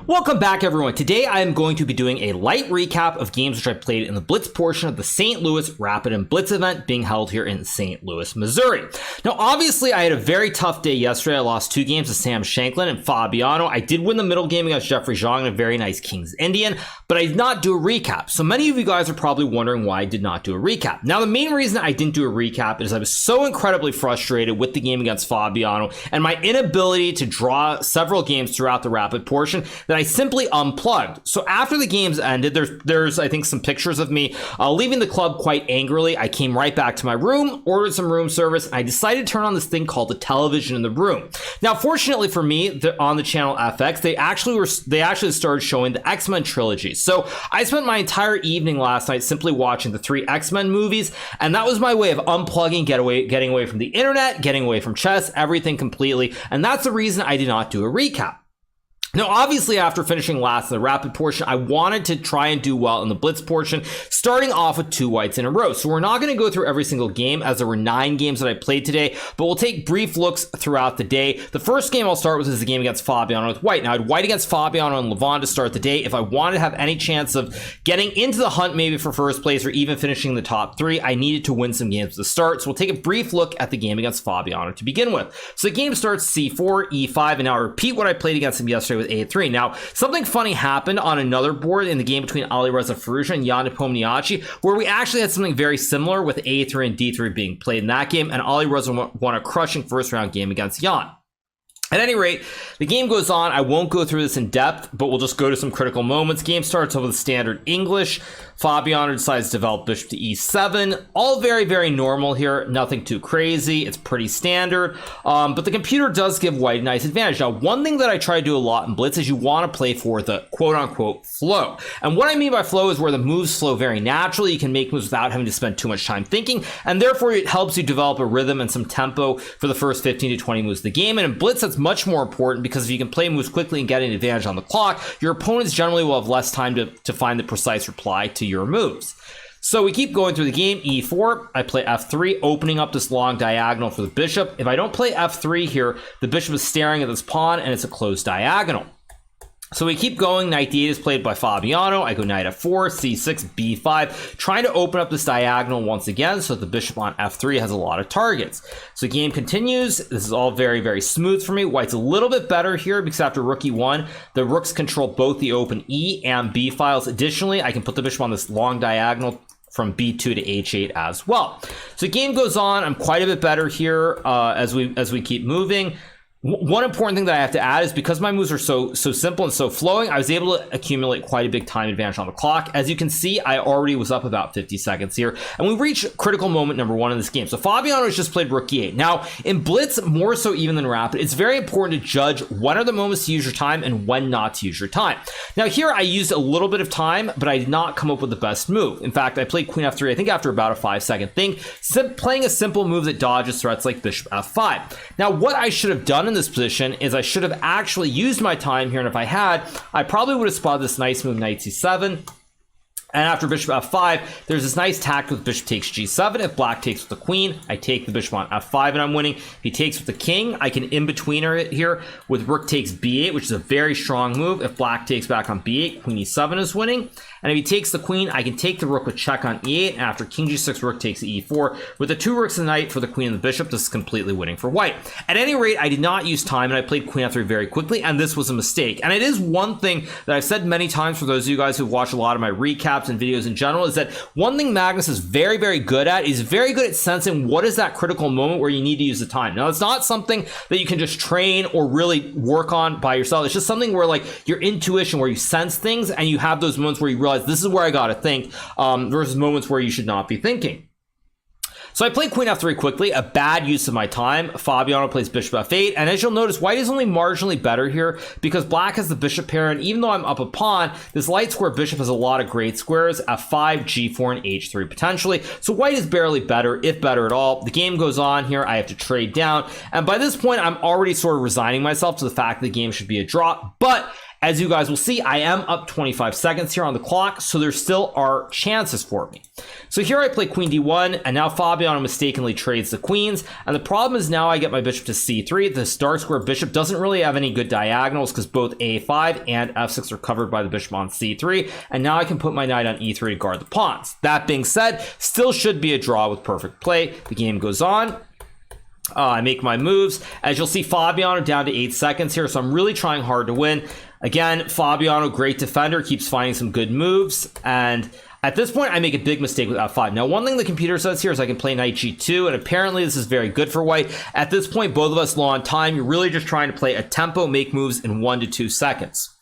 Welcome back, everyone. Today I am going to be doing a light recap of games which I played in the Blitz portion of the St. Louis Rapid and Blitz event being held here in St. Louis, Missouri. Now, obviously, I had a very tough day yesterday. I lost 2 games to Sam Shanklin and Fabiano. I did win the middle game against Jeffrey Xiong and a very nice King's Indian, but I did not do a recap. So many of you guys are probably wondering why I did not do a recap. Now, the main reason I didn't do a recap is I was so incredibly frustrated with the game against Fabiano and my inability to draw several games throughout the Rapid portion that I simply unplugged. So after the games ended, there's I think some pictures of me leaving the club quite angrily. I came right back to my room, ordered some room service, and I decided to turn on this thing called the television in the room. Now, fortunately for me, on the channel FX, they actually started showing the X-Men trilogy. So I spent my entire evening last night simply watching the 3 X-Men movies, and that was my way of unplugging, getting away from the internet, getting away from chess, everything completely. And that's the reason I did not do a recap. Now, obviously, after finishing last in the Rapid portion, I wanted to try and do well in the Blitz portion, starting off with 2 whites in a row. So we're not going to go through every single game, as there were 9 games that I played today, but we'll take brief looks throughout the day. The first game I'll start with is the game against Fabiano with white. Now, I had white against Fabiano and Levon to start the day. If I wanted to have any chance of getting into the hunt maybe for first place or even finishing the top 3, I needed to win some games to start. So we'll take a brief look at the game against Fabiano to begin with. So the game starts C4, E5, and now I repeat what I played against him yesterday with A3. Now, something funny happened on another board in the game between Alireza Firouzja and Jan Nepomniachtchi, where we actually had something very similar with A3 and D3 being played in that game, and Alireza won a crushing first round game against Jan. At any rate, the game goes on. I won't go through this in depth, but we'll just go to some critical moments. Game starts off with standard English. Fabiano decides to develop bishop to e7. All very, very normal here. Nothing too crazy. It's pretty standard. But the computer does give white a nice advantage. Now, one thing that I try to do a lot in Blitz is you want to play for the quote-unquote flow. And what I mean by flow is where the moves flow very naturally. You can make moves without having to spend too much time thinking, and therefore it helps you develop a rhythm and some tempo for the first 15 to 20 moves of the game. And in Blitz, that's much more important because if you can play moves quickly and get an advantage on the clock, your opponents generally will have less time to find the precise reply to your moves. So we keep going through the game. E4, I play F3, opening up this long diagonal for the bishop. If I don't play F3 here, the bishop is staring at this pawn and it's a closed diagonal. So we keep going. Knight d8 is played by Fabiano. I go knight f4, c6, b5, trying to open up this diagonal once again so that the bishop on f3 has a lot of targets. So the game continues. This is all very, very smooth for me. White's a little bit better here because after rook e1, the rooks control both the open e and b files. Additionally, I can put the bishop on this long diagonal from b2 to h8 as well. So the game goes on. I'm quite a bit better here as we keep moving. One important thing that I have to add is because my moves are so simple and so flowing, I was able to accumulate quite a big time advantage on the clock. As you can see, I already was up about 50 seconds here, and we reached critical moment number 1 in this game. So Fabiano has just played rook e8. Now, in Blitz, more so even than Rapid, it's very important to judge when are the moments to use your time and when not to use your time. Now here, I used a little bit of time, but I did not come up with the best move. In fact, I played queen f3, I think after about a 5-second thing, playing a simple move that dodges threats like bishop f5. Now, what I should have done in this position is I should have actually used my time here, and if I had, I probably would have spotted this nice move, knight c7. And after bishop f5, there's this nice tact with bishop takes g7. If black takes with the queen, I take the bishop on f5 and I'm winning. If he takes with the king, I can in-betweener it here with rook takes b8, which is a very strong move. If black takes back on b8, queen e7 is winning. And if he takes the queen, I can take the rook with check on e8. And after king g6, rook takes e4. With the 2 rooks and the knight for the queen and the bishop, this is completely winning for white. At any rate, I did not use time, and I played queen f3 very quickly, and this was a mistake. And it is one thing that I've said many times for those of you guys who've watched a lot of my recaps and videos in general, is that one thing Magnus is very, very good at is very good at sensing what is that critical moment where you need to use the time. Now, it's not something that you can just train or really work on by yourself. It's just something where, like, your intuition, where you sense things and you have those moments where you realize this is where I gotta think, versus moments where you should not be thinking. So I played queen f3 quickly, a bad use of my time. Fabiano plays bishop f8, and as you'll notice, white is only marginally better here because black has the bishop pair, and even though I'm up a pawn, this light square bishop has a lot of great squares, f5, g4, and h3 potentially. So white is barely better, if better at all. The game goes on here. I have to trade down, and by this point, I'm already sort of resigning myself to the fact that the game should be a draw, but As you guys will see, I am up 25 seconds here on the clock, so there still are chances for me. So here I play queen d1, and now Fabiano mistakenly trades the queens, and the problem is now I get my bishop to c3. This dark square bishop doesn't really have any good diagonals because both a5 and f6 are covered by the bishop on c3, and now I can put my knight on e3 to guard the pawns. That being said, still should be a draw with perfect play. The game goes on. I make my moves. As you'll see, Fabiano down to 8 seconds here, so I'm really trying hard to win. Again, Fabiano, great defender, keeps finding some good moves, and at this point, I make a big mistake with f5. Now, one thing the computer says here is I can play knight g2, and apparently this is very good for white. At this point, both of us low on time. You're really just trying to play a tempo, make moves in 1 to 2 seconds.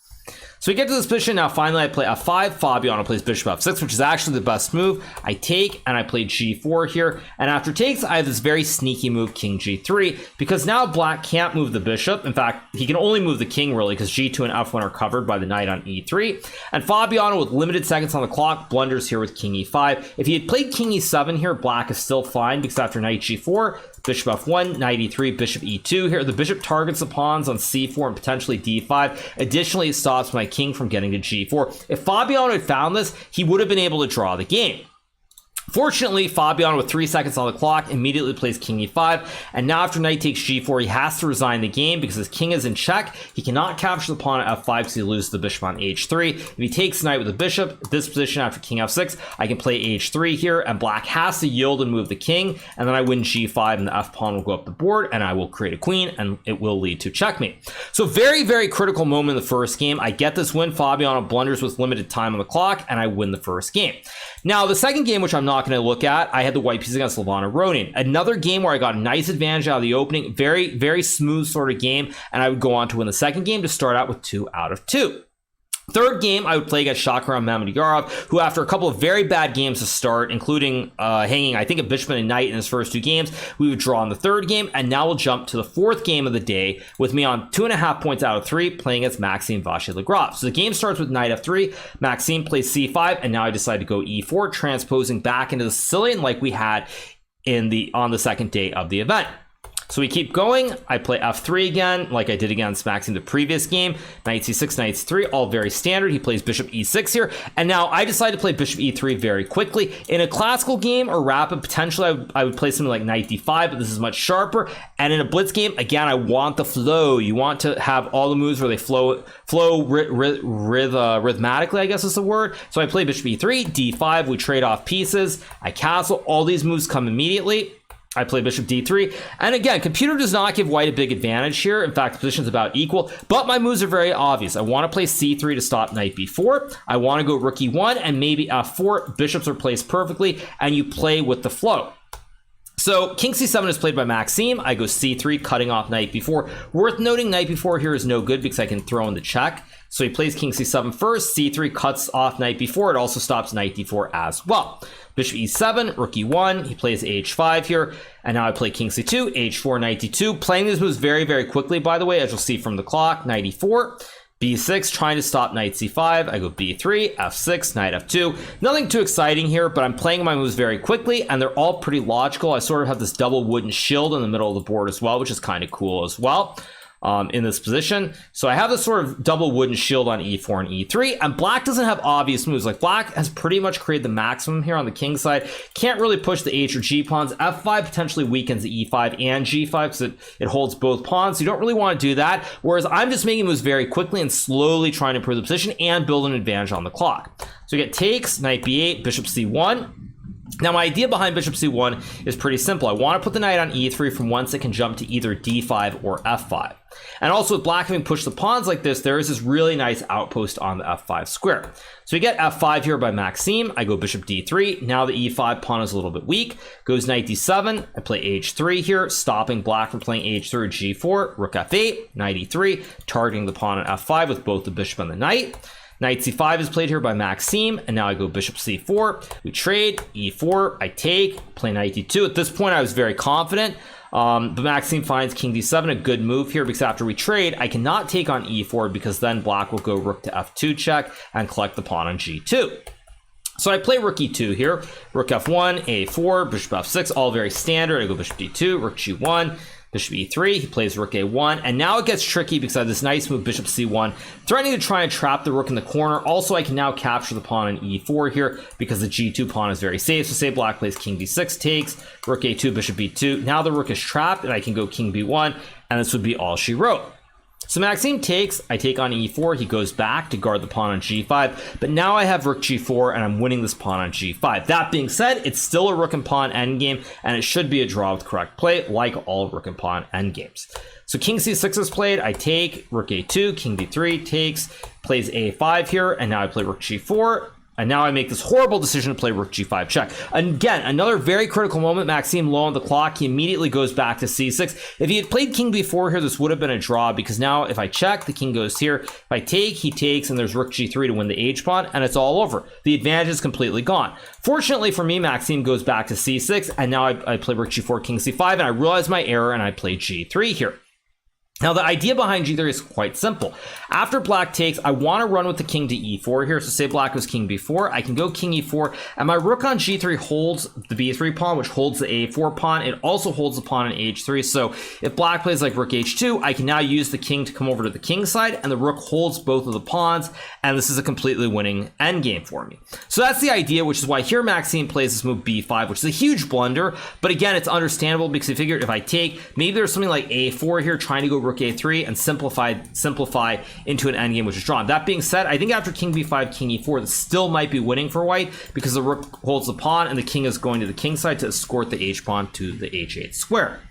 So we get to this position. Now, finally, I play f5. Fabiano plays bishop f6, which is actually the best move. I take, and I play g4 here. And after takes, I have this very sneaky move, king g3, because now black can't move the bishop. In fact, he can only move the king, really, because g2 and f1 are covered by the knight on e3. And Fabiano, with limited seconds on the clock, blunders here with king e5. If he had played king e7 here, black is still fine, because after knight g4, bishop f1, knight e3, bishop e2 here. The bishop targets the pawns on c4 and potentially d5. Additionally, it stops my king from getting to g4. If Fabiano had found this, he would have been able to draw the game. Fortunately, Fabiano, with 3 seconds on the clock, immediately plays king e5, and now after knight takes g4, he has to resign the game because his king is in check. He cannot capture the pawn at f5 because he loses the bishop on h3. If he takes knight with the bishop, at this position after king f6, I can play h3 here, and black has to yield and move the king, and then I win g5, and the f pawn will go up the board, and I will create a queen, and it will lead to checkmate. So very, very critical moment in the first game. I get this win. Fabiano blunders with limited time on the clock, and I win the first game. Now, the second game, which I'm not going to look at, I had the white piece against Levana Ronin. Another game where I got a nice advantage out of the opening. Very, very smooth sort of game, and I would go on to win the second game to start out with 2 out of 2. Third game, I would play against Nepomniachtchi, who after a couple of very bad games to start, including hanging, I think, a bishop and a knight in his first 2 games, we would draw in the third game, and now we'll jump to the fourth game of the day with me on 2.5 points out of 3, playing against Maxime Vachier-Lagrave. So the game starts with knight f3, Maxime plays c5, and now I decide to go e4, transposing back into the Sicilian like we had on the second day of the event. So we keep going. I play f3 again, like I did against Maxime the previous game. Knight c6, knight c3, all very standard. He plays bishop e6 here. And now I decide to play bishop e3 very quickly. In a classical game or rapid, potentially I would play something like knight d5, but this is much sharper. And in a blitz game, again, I want the flow. You want to have all the moves where they flow rhythmatically, I guess is the word. So I play bishop e3, d5, we trade off pieces. I castle. All these moves come immediately. I play bishop d3, and again, computer does not give white a big advantage here. In fact, the position's about equal, but my moves are very obvious. I want to play c3 to stop knight b4. I want to go rook e1 and maybe f4. Bishops are placed perfectly, and you play with the flow. So king c7 is played by Maxime. I go c3, cutting off knight b4. Worth noting, knight b4 here is no good because I can throw in the check. So he plays king c7 first, c3 cuts off knight b4. It also stops knight d4 as well. Bishop e7, rook e1, he plays h5 here, and now I play king c2, h4, knight d2. Playing these moves very, very quickly, by the way, as you'll see from the clock. Knight e4, b6, trying to stop knight c5. I go b3, f6, knight f2. Nothing too exciting here, but I'm playing my moves very quickly, and they're all pretty logical. I sort of have this double wooden shield in the middle of the board as well, which is kind of cool as well. In this position. So I have this sort of double wooden shield on e4 and e3, and black doesn't have obvious moves. Like black has pretty much created the maximum here on the king side. Can't really push the h or g pawns. f5 potentially weakens the e5 and g5 because it holds both pawns. So you don't really want to do that. Whereas I'm just making moves very quickly and slowly trying to improve the position and build an advantage on the clock. So we get takes, knight b8, bishop c1. Now, my idea behind bishop c1 is pretty simple. I want to put the knight on e3 from whence it can jump to either d5 or f5. And also with black having pushed the pawns like this, there is this really nice outpost on the f5 square. So we get f5 here by Maxime. I go bishop d3. Now the e5 pawn is a little bit weak. Goes knight d7. I play h3 here, stopping black from playing h3 or g4. Rook f8, knight e3, targeting the pawn on f5 with both the bishop and the knight. Knight c5 is played here by Maxime, and now I go bishop c4. We trade, e4, I take, play knight d2. At this point, I was very confident, but Maxime finds king d7 a good move here because after we trade, I cannot take on e4 because then black will go rook to f2 check and collect the pawn on g2. So I play rook e2 here, rook f1, a4, bishop f6, all very standard. I go bishop d2, rook g1, bishop e3, he plays rook a1, and now it gets tricky because I have this nice move, bishop c1, threatening to try and trap the rook in the corner. Also, I can now capture the pawn on e4 here because the g2 pawn is very safe. So say black plays king b6 takes, rook a2, bishop b2. Now the rook is trapped, and I can go king b1, and this would be all she wrote. So Maxime takes, I take on e4, he goes back to guard the pawn on g5, but now I have rook g4 and I'm winning this pawn on g5. That being said, it's still a rook and pawn endgame, and it should be a draw with correct play, like all rook and pawn endgames. So king c6 is played, I take, rook a2, king d3 takes, plays a5 here, and now I play rook g4. And now I make this horrible decision to play rook g5 check. Again, another very critical moment. Maxime low on the clock. He immediately goes back to c6. If he had played king b4 here, this would have been a draw, because now if I check, the king goes here. If I take, he takes, and there's rook g3 to win the h pawn, and it's all over. The advantage is completely gone. Fortunately for me, Maxime goes back to c6, and now I play rook g4, king c5, and I realize my error, and I play g3 here. Now, the idea behind g3 is quite simple. After black takes, I want to run with the king to e4 here. So say black goes king b4, I can go king e4, and my rook on g3 holds the b3 pawn, which holds the a4 pawn. It also holds the pawn on h3. So if black plays like rook h2, I can now use the king to come over to the king side, and the rook holds both of the pawns, and this is a completely winning endgame for me. So that's the idea, which is why here Maxime plays this move b5, which is a huge blunder. But again, it's understandable because I figured if I take, maybe there's something like a4 here, trying to go rook a3 and simplify into an endgame which is drawn. That being said, I think after king b5, king e4, this still might be winning for white because the rook holds the pawn and the king is going to the king side to escort the h pawn to the h8 square.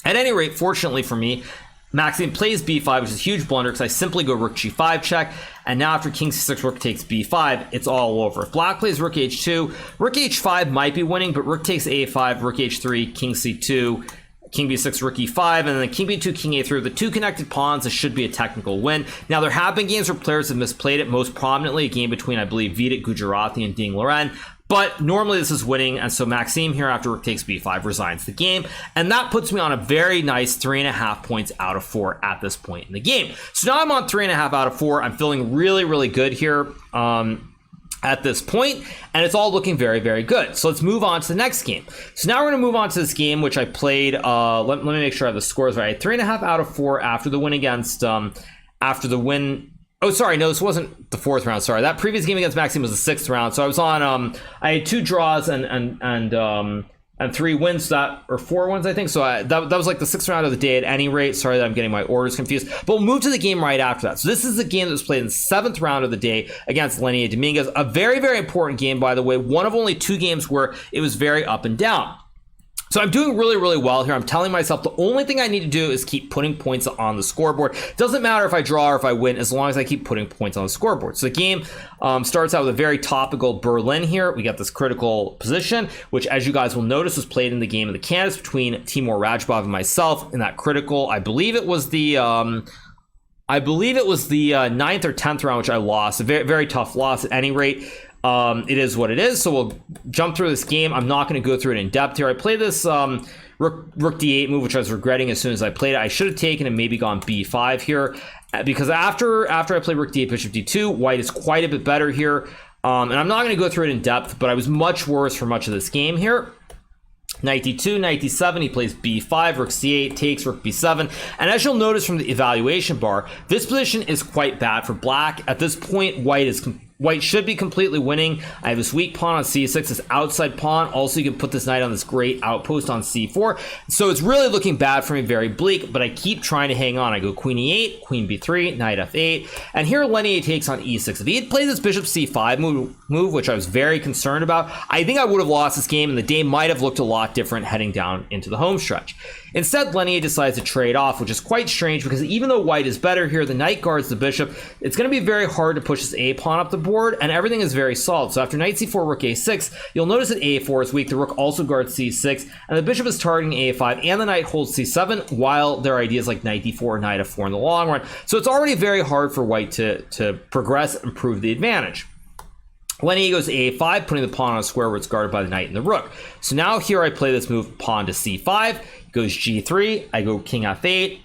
At any rate, fortunately for me, Maxime plays b5, which is a huge blunder because I simply go rook g5 check, and now after king c6, rook takes b5, it's all over. If black plays rook h2, rook h5 might be winning, but rook takes a5, rook h3, king c2, king b6, rook e5, and then king b2, king a3. The two connected pawns, this should be a technical win. Now, there have been games where players have misplayed it, most prominently a game between, I believe, Vidit Gujarati and Ding Liren. But normally this is winning, and so Maxime here after rook takes b5 resigns the game, and that puts me on a very nice 3.5 points out of 4 at this point in the game. So now I'm on 3.5 out of 4. I'm feeling really, really good here at this point, and it's all looking very, very good. So let's move on to the next game. So now we're going to move on to this game, which I played, let me make sure I have the scores right. 3.5 out of 4 after the win against, oh, sorry, no, this wasn't the 4th round, sorry. That previous game against Maxime was the 6th round. So I was on, I had 2 draws and 3 wins, or 4 wins, I think. So that was like the 6th round of the day at any rate. Sorry that I'm getting my orders confused. But we'll move to the game right after that. So this is the game that was played in the 7th round of the day against Lenny Dominguez. A very, very important game, by the way. One of only 2 games where it was very up and down. So I'm doing really, really well here. I'm telling myself the only thing I need to do is keep putting points on the scoreboard. Doesn't matter if I draw or if I win, as long as I keep putting points on the scoreboard. So the game starts out with a very topical Berlin here. We got this critical position, which, as you guys will notice, was played in the game of the Candace between Timur Rajabov and myself. In that critical, I believe it was the 9th or 10th round, which I lost. A very, very tough loss at any rate. It is what it is, so we'll jump through this game. I'm not going to go through it in depth here. I played this rook d8 move, which I was regretting as soon as I played it. I should have taken and maybe gone b5 here, because after I play rook d8, bishop d2, white is quite a bit better here. And I'm not going to go through it in depth, but I was much worse for much of this game here. Knight d2, knight d7, he plays b5, rook c8, takes rook b7, and as you'll notice from the evaluation bar, this position is quite bad for black. At this point, white should be completely winning. I have this weak pawn on c6, this outside pawn. Also, you can put this knight on this great outpost on c4. So it's really looking bad for me, very bleak, but I keep trying to hang on. I go queen e8, queen b3, knight f8, and here Lenny takes on e6. If he had played this bishop c5 move, which I was very concerned about, I think I would have lost this game, and the day might have looked a lot different heading down into the home stretch. Instead, Lenny decides to trade off, which is quite strange because even though white is better here, the knight guards the bishop. It's going to be very hard to push this a pawn up the board, and everything is very solid. So after knight c4, rook a6, you'll notice that a4 is weak. The rook also guards c6, and the bishop is targeting a5, and the knight holds c7, while there are ideas like knight d4, knight f4 in the long run. So it's already very hard for white to progress and prove the advantage. Lenny goes to a5, putting the pawn on a square where it's guarded by the knight and the rook. So now here I play this move, pawn to c5, goes g3, I go king f8,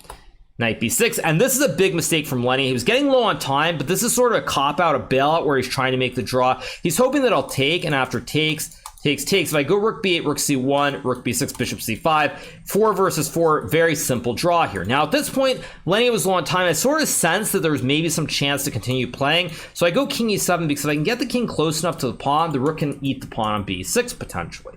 knight b6, and this is a big mistake from Lenny. He was getting low on time, but this is sort of a cop-out, a bailout where he's trying to make the draw. He's hoping that I'll take, and after takes takes. If I go rook b8, rook c1, rook b6, bishop c5, 4 versus 4, very simple draw here. Now at this point, Lenny was low on time. I sort of sensed that there was maybe some chance to continue playing, so I go king e7 because if I can get the king close enough to the pawn, the rook can eat the pawn on b6 potentially.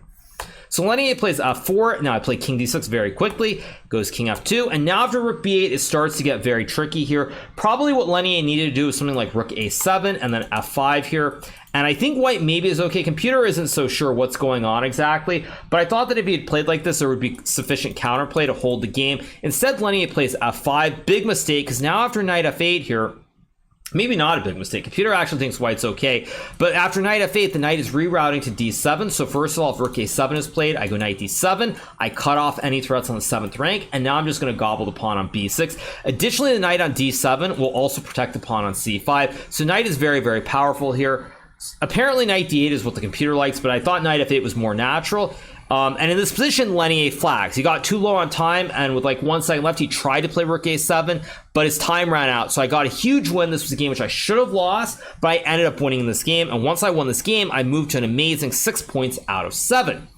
So Lenny plays f4. Now I play king d6 very quickly, goes king f2, and now after rook b8, it starts to get very tricky here. Probably what Lenny needed to do is something like rook a7 and then f5 here. And I think white maybe is okay. Computer isn't so sure what's going on exactly, but I thought that if he had played like this, there would be sufficient counterplay to hold the game. Instead, Lenny plays f5. Big mistake, because now after knight f8 here, maybe not a big mistake. Computer actually thinks white's okay. But after knight f8, the knight is rerouting to d7. So first of all, if rook a7 is played, I go knight d7. I cut off any threats on the 7th rank. And now I'm just going to gobble the pawn on b6. Additionally, the knight on d7 will also protect the pawn on c5. So knight is very, very powerful here. Apparently, knight d8 is what the computer likes, but I thought knight f8 was more natural. And in this position, Lenny flags. He got too low on time, and with like 1 second left, he tried to play rook a7, but his time ran out. So I got a huge win. This was a game which I should have lost, but I ended up winning this game. And once I won this game, I moved to an amazing 6 points out of 7.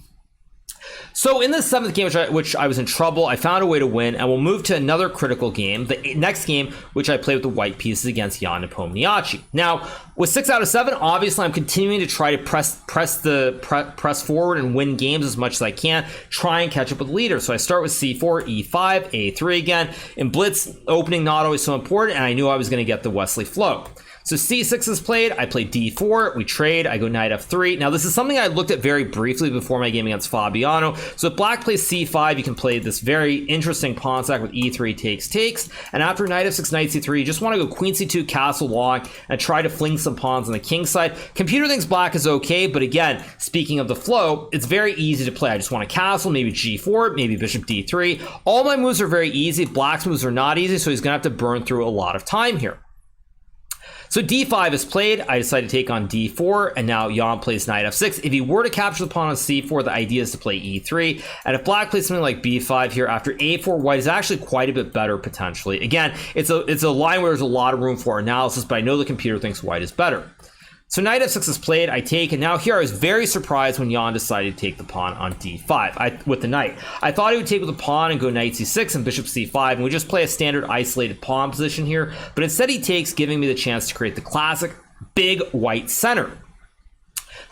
So in the 7th game, which I was in trouble, I found a way to win, and we'll move to another critical game, the next game, which I played with the white pieces against Xiong Nepomniachtchi. Now, with 6 out of 7, obviously I'm continuing to try to press forward and win games as much as I can, try and catch up with the leader. So I start with c4, e5, a3 again. In Blitz, opening not always so important, and I knew I was going to get the Wesley flow. So c6 is played, I play d4, we trade, I go knight f3. Now this is something I looked at very briefly before my game against Fabiano. So if black plays c5, you can play this very interesting pawn stack with e3 takes. And after knight f6, knight c3, you just want to go queen c2, castle long, and try to fling some pawns on the king side. Computer thinks black is okay, but again, speaking of the flow, it's very easy to play. I just want to castle, maybe g4, maybe bishop d3. All my moves are very easy. Black's moves are not easy, so he's going to have to burn through a lot of time here. So d5 is played, I decide to take on d4, and now Xiong plays knight f6. If he were to capture the pawn on c4, the idea is to play e3, and if black plays something like b5 here, after a4, white is actually quite a bit better potentially. Again, it's a line where there's a lot of room for analysis, but I know the computer thinks white is better. So knight f6 is played, I take, and now here I was very surprised when Xiong decided to take the pawn on d5 with the knight. I thought he would take with the pawn and go knight c6 and bishop c5, and we just play a standard isolated pawn position here, but instead he takes, giving me the chance to create the classic big white center.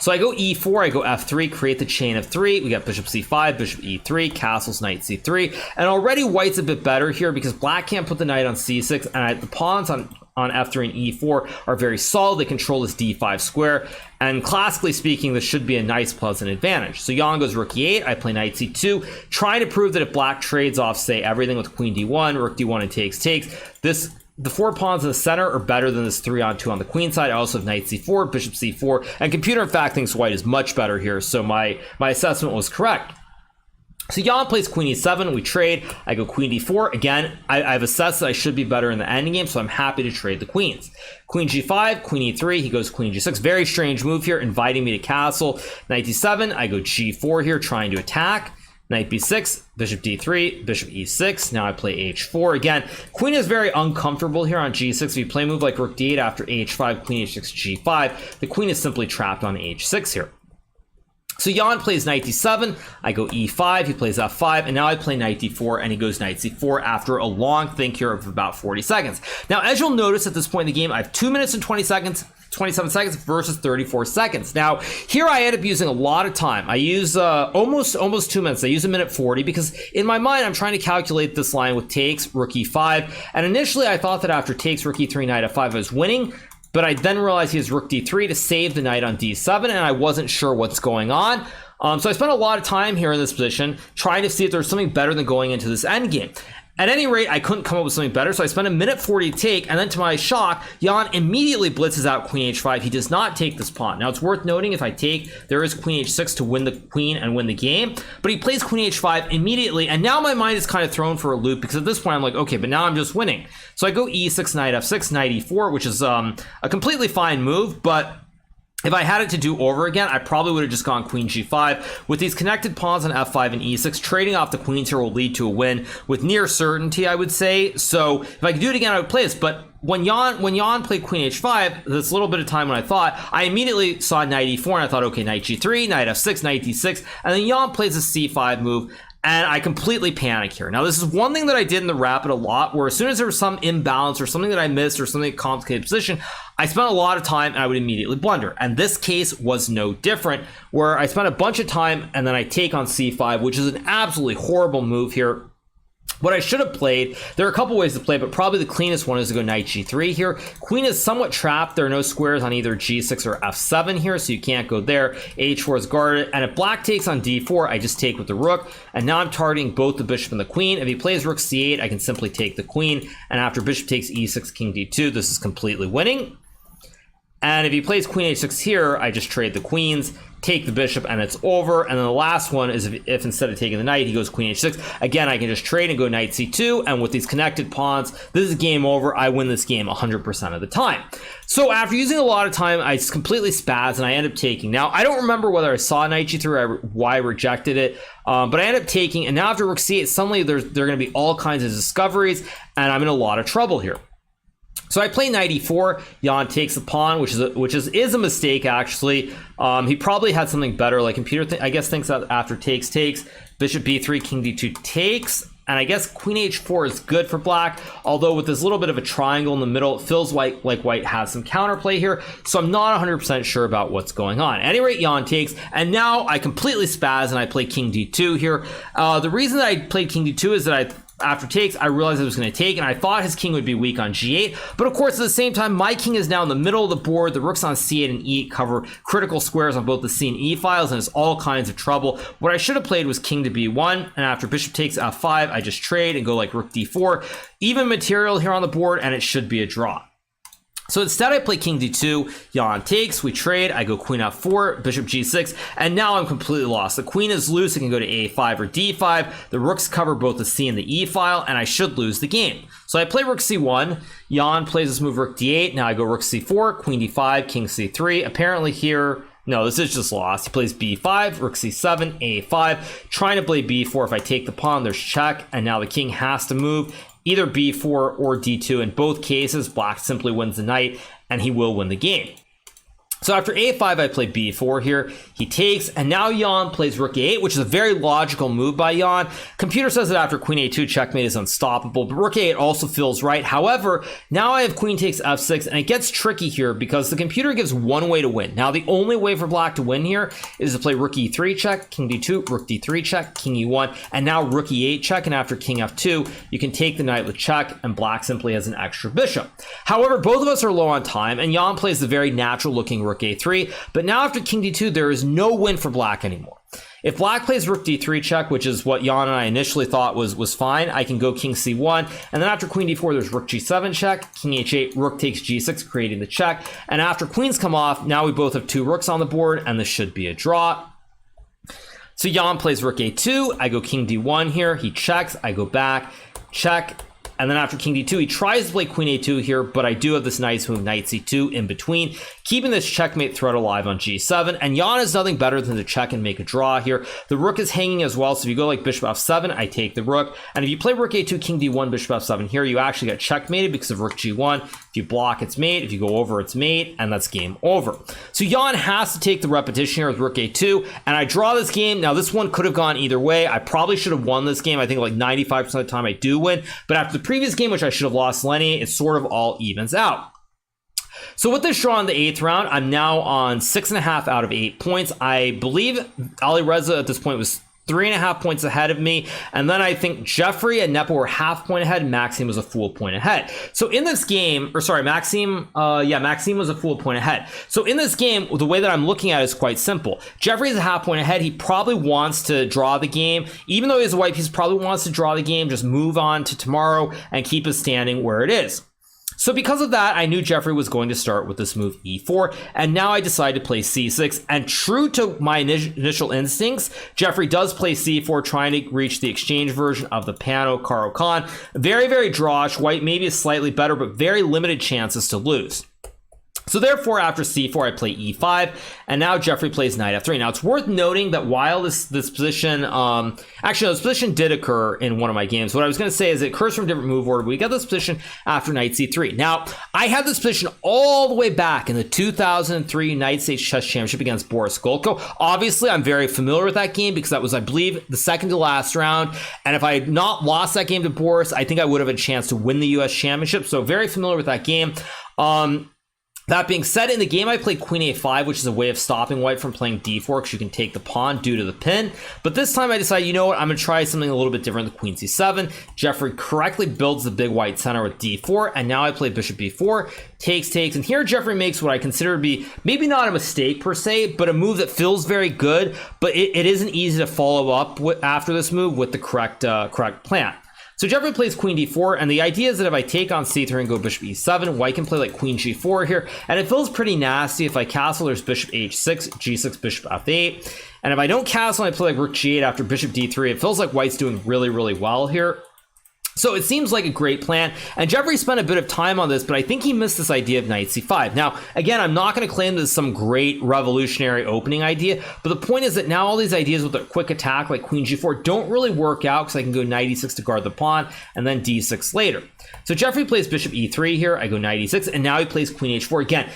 So I go e4, I go f3, create the chain of 3. We got bishop c5, bishop e3, castles, knight c3. And already white's a bit better here because black can't put the knight on c6, and the pawns on f3 and e4 are very solid. They control this d5 square. And classically speaking, this should be a nice, pleasant advantage. So Xiong goes rook e8, I play knight c2, trying to prove that if black trades off, say, everything with queen d1, rook d1, and takes, the 4 pawns in the center are better than this 3-on-2 on the queen side. I also have knight c4, bishop c4, and computer in fact thinks white is much better here, so my assessment was correct. So Xiong plays queen e7, we trade, I go queen d4. Again, I've assessed that I should be better in the endgame, so I'm happy to trade the queens. Queen g5, queen e3, he goes queen g6. Very strange move here, inviting me to castle. Knight d7, I go g4 here, trying to attack. Knight b6, bishop d3, bishop e6. Now I play h4. Again, queen is very uncomfortable here on g6. If you play a move like rook d8 after h5, queen h6, g5, the queen is simply trapped on h6 here. So Xiong plays knight d7, I go e5, he plays f5, and now I play knight d4, and he goes knight c4 after a long think here of about 40 seconds. Now, as you'll notice at this point in the game, I have 2 minutes and 27 seconds versus 34 seconds. Now, here I end up using a lot of time. I use almost 2 minutes. I use 1:40 because in my mind, I'm trying to calculate this line with takes, rook e5, and initially I thought that after takes, rook e3, knight f5, I was winning. But I then realized he has rook d3 to save the knight on d7, and I wasn't sure what's going on. So I spent a lot of time here in this position trying to see if there's something better than going into this endgame. At any rate, I couldn't come up with something better, so I spent 1:40 to take, and then to my shock, Xiong immediately blitzes out queen h5. He does not take this pawn. Now, it's worth noting if I take, there is queen h6 to win the queen and win the game, but he plays queen h5 immediately, and now my mind is kind of thrown for a loop, because at this point I'm like, okay, but now I'm just winning. So I go e6, knight f6, knight e4, which is a completely fine move, but if I had it to do over again, I probably would have just gone queen g5. With these connected pawns on f5 and e6, trading off the queens here will lead to a win with near certainty, I would say. So if I could do it again, I would play this. But when Xiong played queen h5, this little bit of time when I thought, I immediately saw knight e4 and I thought, okay, knight g3, knight f6, knight d6, and then Xiong plays a c5 move, and I completely panic here. Now, this is one thing that I did in the rapid a lot, where as soon as there was some imbalance or something that I missed or something complicated position, I spent a lot of time and I would immediately blunder. And this case was no different, where I spent a bunch of time and then I take on c5, which is an absolutely horrible move here. What I should have played, there are a couple ways to play, but probably the cleanest one is to go knight g3 here. Queen is somewhat trapped. There are no squares on either g6 or f7 here, so you can't go there. h4 is guarded, and if black takes on d4, I just take with the rook, and now I'm targeting both the bishop and the queen. If he plays rook c8, I can simply take the queen, and after bishop takes e6, king d2, this is completely winning. And if he plays queen h6 here, I just trade the queens, take the bishop, and it's over. And then the last one is if instead of taking the knight, he goes queen h6. Again, I can just trade and go knight c2, and with these connected pawns, this is game over. I win this game 100% of the time. So after using a lot of time, I just completely spaz, and I end up taking. Now, I don't remember whether I saw knight g3 or why I rejected it, but I end up taking, and now after rook c8, suddenly there are going to be all kinds of discoveries, and I'm in a lot of trouble here. So I play knight e4, Xiong takes the pawn, which is a mistake actually. He probably had something better, like computer I guess thinks that after takes, bishop b3, king d2 takes, and I guess queen h4 is good for black, although with this little bit of a triangle in the middle, it feels like white has some counterplay here, so I'm not 100% sure about what's going on. At any rate, Xiong takes, and now I completely spaz and I play king d2 here. The reason that I played king d2 is that after takes, I realized I was going to take, and I thought his king would be weak on g8, but of course, at the same time, my king is now in the middle of the board. The rooks on c8 and e8 cover critical squares on both the c and e files, and it's all kinds of trouble. What I should have played was king to b1, and after bishop takes f5, I just trade and go like rook d4. Even material here on the board, and it should be a draw. So instead I play king d2, Xiong takes, we trade, I go queen f4, bishop g6, and now I'm completely lost. The queen is loose, it can go to a5 or d5, the rooks cover both the c and the e file, and I should lose the game. So I play rook c1, Xiong plays this move rook d8, now I go rook c4, queen d5, king c3, apparently here, no, this is just lost. He plays b5, rook c7, a5, trying to play b4. If I take the pawn, there's check, and now the king has to move either b4 or d2. In both cases, black simply wins the knight, and he will win the game. So after a5, I play b4 here. He takes, and now Xiong plays rook a8, which is a very logical move by Xiong. Computer says that after queen a2, checkmate is unstoppable, but rook a8 also feels right. However, now I have queen takes f6, and it gets tricky here because the computer gives one way to win. Now, the only way for black to win here is to play rook e3 check, king d2, rook d3 check, king e1, and now rook e8 check, and after king f2, you can take the knight with check, and black simply has an extra bishop. However, both of us are low on time, and Xiong plays the very natural-looking rook a3, but now after king d2, there is no win for black anymore. If black plays rook d3 check, which is what Xiong and I initially thought was fine, I can go king c1, and then after queen d4, there's rook g7 check, king h8, rook takes g6, creating the check, and after queens come off, now we both have two rooks on the board, and this should be a draw. So Xiong plays rook a2, I go king d1 here, he checks, I go back, check, and then after king d2, he tries to play queen a2 here, but I do have this nice move, knight c2 in between, keeping this checkmate threat alive on g7, and Xiong is nothing better than to check and make a draw here. The rook is hanging as well, so if you go like bishop f7, I take the rook, and if you play rook a2, king d1, bishop f7 here, you actually get checkmated because of rook g1. If you block, it's mate. If you go over, it's mate, and that's game over. So Xiong has to take the repetition here with rook a2, and I draw this game. Now, this one could have gone either way. I probably should have won this game. I think like 95% of the time I do win, but after the previous game, which I should have lost Lenny, it sort of all evens out. So with this draw in the 8th round, I'm now on 6.5 out of 8 points. I believe Ali Reza at this point was 3.5 points ahead of me, and then I think Jeffrey and Nepo were half point ahead, and Maxime was a full point ahead. So in this game, or sorry, Maxime was a full point ahead. So in this game, the way that I'm looking at it is quite simple. Jeffrey's a half point ahead. He probably wants to draw the game. Even though he has a white piece, probably wants to draw the game, just move on to tomorrow and keep his standing where it is. So because of that, I knew Jeffrey was going to start with this move e4, and now I decided to play c6, and true to my initial instincts, Jeffrey does play c4, trying to reach the exchange version of the Pano Caro Khan. Very, very drawish. White maybe is slightly better, but very limited chances to lose. So therefore, after c4, I play e5, and now Jeffrey plays knight f3. Now, it's worth noting that while this position, actually, no, this position did occur in one of my games. What I was going to say is it occurs from different move order. We got this position after knight c3. Now, I had this position all the way back in the 2003 United States Chess Championship against Boris Golko. Obviously, I'm very familiar with that game because that was, I believe, the second to last round. And if I had not lost that game to Boris, I think I would have had a chance to win the US Championship. So very familiar with that game. That being said, in the game I played queen a5, which is a way of stopping white from playing d4 because you can take the pawn due to the pin. But this time I decided, you know what, I'm going to try something a little bit different than queen c7. Jeffrey correctly builds the big white center with d4, and now I play bishop b4, takes, and here Jeffrey makes what I consider to be maybe not a mistake per se, but a move that feels very good, but it isn't easy to follow up after this move with the correct plan. So Jeffrey plays queen d4, and the idea is that if I take on c3 and go bishop e7, white can play like queen g4 here, and it feels pretty nasty. If I castle, there's bishop h6, g6, bishop f8, and if I don't castle and I play like rook g8 after bishop d3, it feels like white's doing really, really well here. So it seems like a great plan, and Jeffrey spent a bit of time on this, but I think he missed this idea of knight c5. Now, again, I'm not going to claim this is some great revolutionary opening idea, but the point is that now all these ideas with a quick attack like queen g4 don't really work out because I can go knight e6 to guard the pawn, and then d6 later. So Jeffrey plays bishop e3 here, I go knight e6, and now he plays queen h4 again.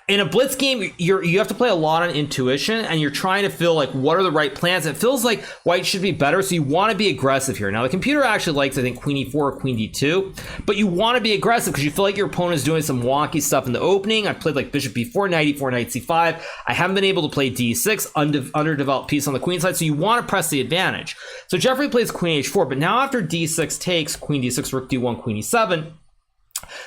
In a blitz game, you have to play a lot on intuition, and you're trying to feel like what are the right plans. It feels like white should be better, so you want to be aggressive here. Now, the computer actually likes, I think, queen e4 or queen d2, but you want to be aggressive because you feel like your opponent is doing some wonky stuff in the opening. I played like bishop b4, knight e4, knight c5. I haven't been able to play d6, underdeveloped piece on the queen side, so you want to press the advantage. So Jeffrey plays queen h4, but now after d6 takes, queen d6, rook d1, queen e7,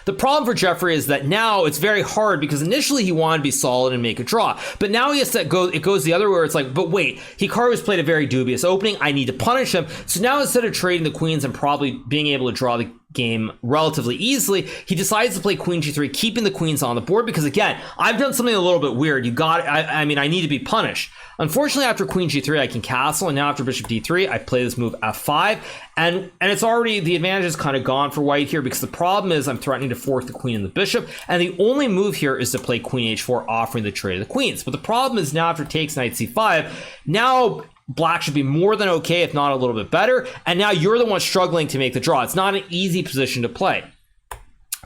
the problem for Jeffrey is that now it's very hard because initially he wanted to be solid and make a draw, but now he has to go, it goes the other way where it's like, but wait, Hikaru has played a very dubious opening, I need to punish him. So now instead of trading the queens and probably being able to draw the game relatively easily, he decides to play queen g3, keeping the queens on the board because, again, I've done something a little bit weird. I mean, I need to be punished. Unfortunately, after queen g3, I can castle, and now after bishop d3, I play this move f5, and it's already, the advantage is kind of gone for white here because the problem is I'm threatening to fork the queen and the bishop, and the only move here is to play queen h4, offering the trade of the queens. But the problem is now after takes knight c5, now black should be more than okay, if not a little bit better, and now you're the one struggling to make the draw. It's not an easy position to play.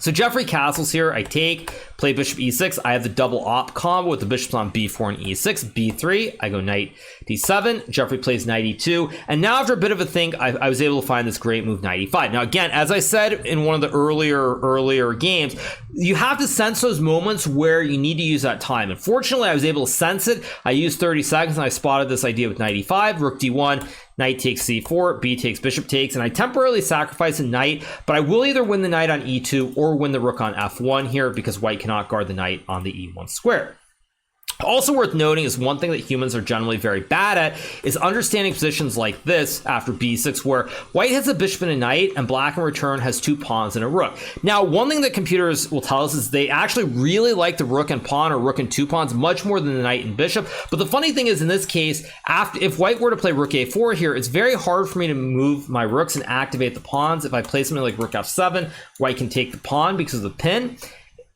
So Jeffrey castles here, I take, play bishop e6, I have the double op combo with the bishops on b4 and e6, b3, I go knight d7, Jeffrey plays knight e2, and now after a bit of a think, I was able to find this great move, knight e5. Now again, as I said in one of the earlier games, you have to sense those moments where you need to use that time. Unfortunately, I was able to sense it. I used 30 seconds and I spotted this idea with knight e5, rook d1, knight takes c4, b takes, bishop takes, and I temporarily sacrifice a knight, but I will either win the knight on e2 or win the rook on f1 here because white cannot guard the knight on the e1 square. Also worth noting is one thing that humans are generally very bad at is understanding positions like this after b6 where white has a bishop and a knight and black in return has two pawns and a rook. Now, one thing that computers will tell us is they actually really like the rook and pawn or rook and two pawns much more than the knight and bishop. But the funny thing is in this case, if white were to play rook a4 here, it's very hard for me to move my rooks and activate the pawns. If I play something like rook f7, white can take the pawn because of the pin.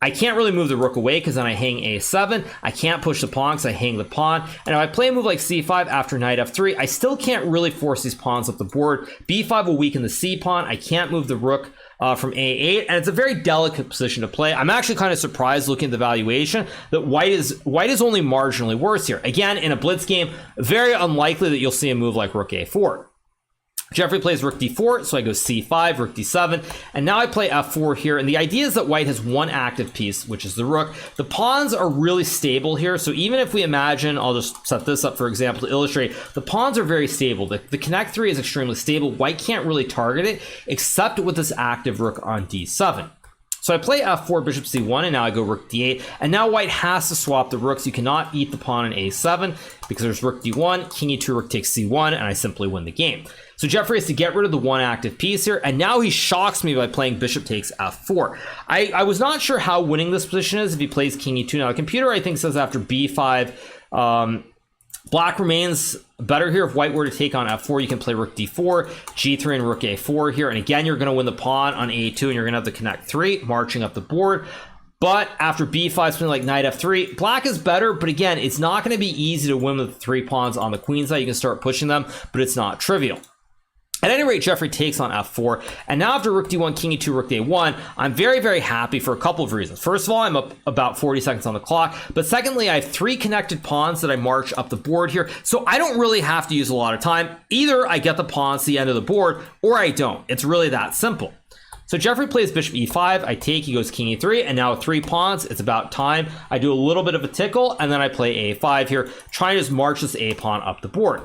I can't really move the rook away because then I hang a7. I can't push the pawn because I hang the pawn. And if I play a move like c5 after knight f3, I still can't really force these pawns up the board. b5 will weaken the c pawn. I can't move the rook from a8, and it's a very delicate position to play. I'm actually kind of surprised looking at the valuation that white is only marginally worse here. Again, in a blitz game, very unlikely that you'll see a move like rook a4. Jeffrey plays rook d4, so I go c5, rook d7, and now I play f4 here, and the idea is that white has one active piece, which is the rook. The pawns are really stable here, so even if we imagine, I'll just set this up for example to illustrate, the pawns are very stable. The connect 3 is extremely stable. White can't really target it, except with this active rook on d7. So I play f4, bishop c1, and now I go rook d8, and now white has to swap the rooks. You cannot eat the pawn in a7 because there's rook d1, king e2, rook takes c1, and I simply win the game. So Jeffrey has to get rid of the one active piece here, and now he shocks me by playing bishop takes f4. I was not sure how winning this position is if he plays king e2. Now the computer, I think, says after b5, black remains better here. If white were to take on f4, you can play rook d4, g3, and rook a4 here. And again, you're going to win the pawn on a2, and you're going to have the connect 3 marching up the board. But after b5, something like knight f3, black is better, but again, it's not going to be easy to win with 3 pawns on the queen side. You can start pushing them, but it's not trivial. At any rate, Jeffrey takes on f4, and now after rook d1, king e2, rook d1, I'm very, very happy for a couple of reasons. First of all, I'm up about 40 seconds on the clock, but secondly, I have 3 connected pawns that I march up the board here, so I don't really have to use a lot of time. Either I get the pawns to the end of the board, or I don't. It's really that simple. So Jeffrey plays bishop e5, I take, he goes king e3, and now with 3 pawns, it's about time. I do a little bit of a tickle, and then I play a5 here, trying to just march this a pawn up the board.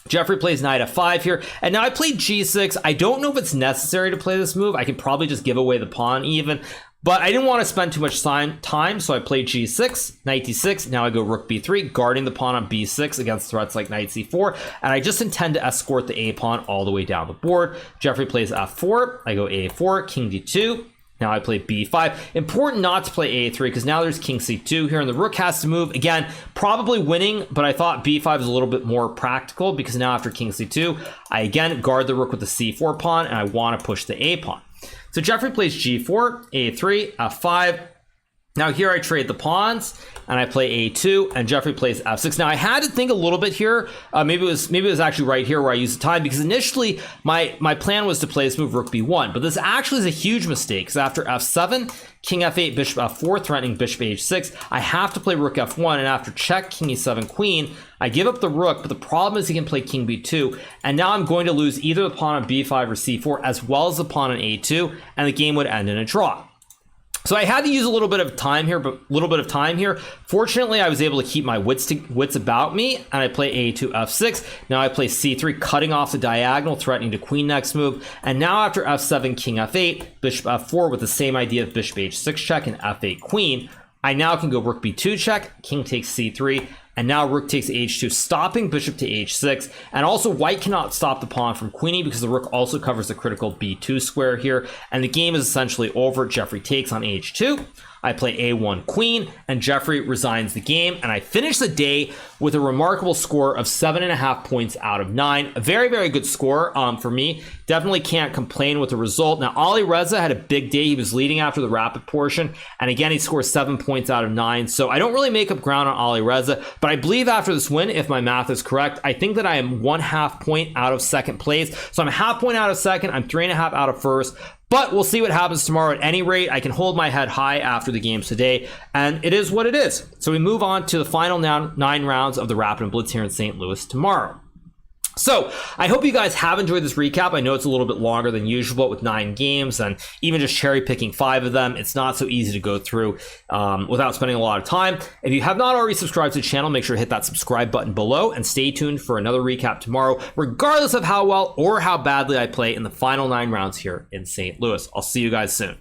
Jeffrey plays knight f5 here, and now I played g6. I don't know if it's necessary to play this move. I could probably just give away the pawn even, but I didn't want to spend too much time, so I played g6, knight d6. Now I go rook b3, guarding the pawn on b6 against threats like knight c4, and I just intend to escort the a pawn all the way down the board. Jeffrey plays f4, I go a4, king d2. Now I play b5. Important not to play a3 because now there's king c2 here, and the rook has to move. Again, probably winning, but I thought b5 is a little bit more practical because now after king c2, I again guard the rook with the c4 pawn, and I want to push the a pawn. So Jeffrey plays g4, a3, f5. Now here I trade the pawns, and I play a2, and Jeffrey plays f6. Now I had to think a little bit here. Maybe it was actually right here where I used the time, because initially my plan was to play this move rook b1, but this actually is a huge mistake, because after f7, king f8, bishop f4, threatening bishop h6, I have to play rook f1, and after check, king e7, queen, I give up the rook, but the problem is he can play king b2, and now I'm going to lose either the pawn on b5 or c4, as well as the pawn on a2, and the game would end in a draw. So I had to use a little bit of time here, Fortunately, I was able to keep my wits about me, and I play a2, f6. Now I play c3, cutting off the diagonal, threatening to queen next move. And now after f7, king f8, bishop f4 with the same idea of bishop h6 check and f8 queen, I now can go rook b2 check, king takes c3, and now rook takes h2, stopping bishop to h6. And also white cannot stop the pawn from queening because the rook also covers the critical b2 square here, and the game is essentially over. Jeffrey takes on h2. I play a1 queen, and Jeffrey resigns the game, and I finish the day with a remarkable score of 7.5 points out of 9. A very, very good score for me. Definitely can't complain with the result. Now, Ali Reza had a big day. He was leading after the rapid portion, and again, he scores 7 points out of 9. So I don't really make up ground on Ali Reza, but I believe after this win, if my math is correct, I think that I am 1/2 point out of second place. So I'm 1/2 point out of second. I'm 3.5 out of first. But we'll see what happens tomorrow. At any rate, I can hold my head high after the games today, and it is what it is. So we move on to the final 9 rounds of the Rapid and Blitz here in St. Louis tomorrow. So I hope you guys have enjoyed this recap. I know it's a little bit longer than usual with 9 games, and even just cherry picking 5 of them, it's not so easy to go through without spending a lot of time. If you have not already subscribed to the channel, make sure to hit that subscribe button below, and stay tuned for another recap tomorrow, regardless of how well or how badly I play in the final 9 rounds here in St. Louis. I'll see you guys soon.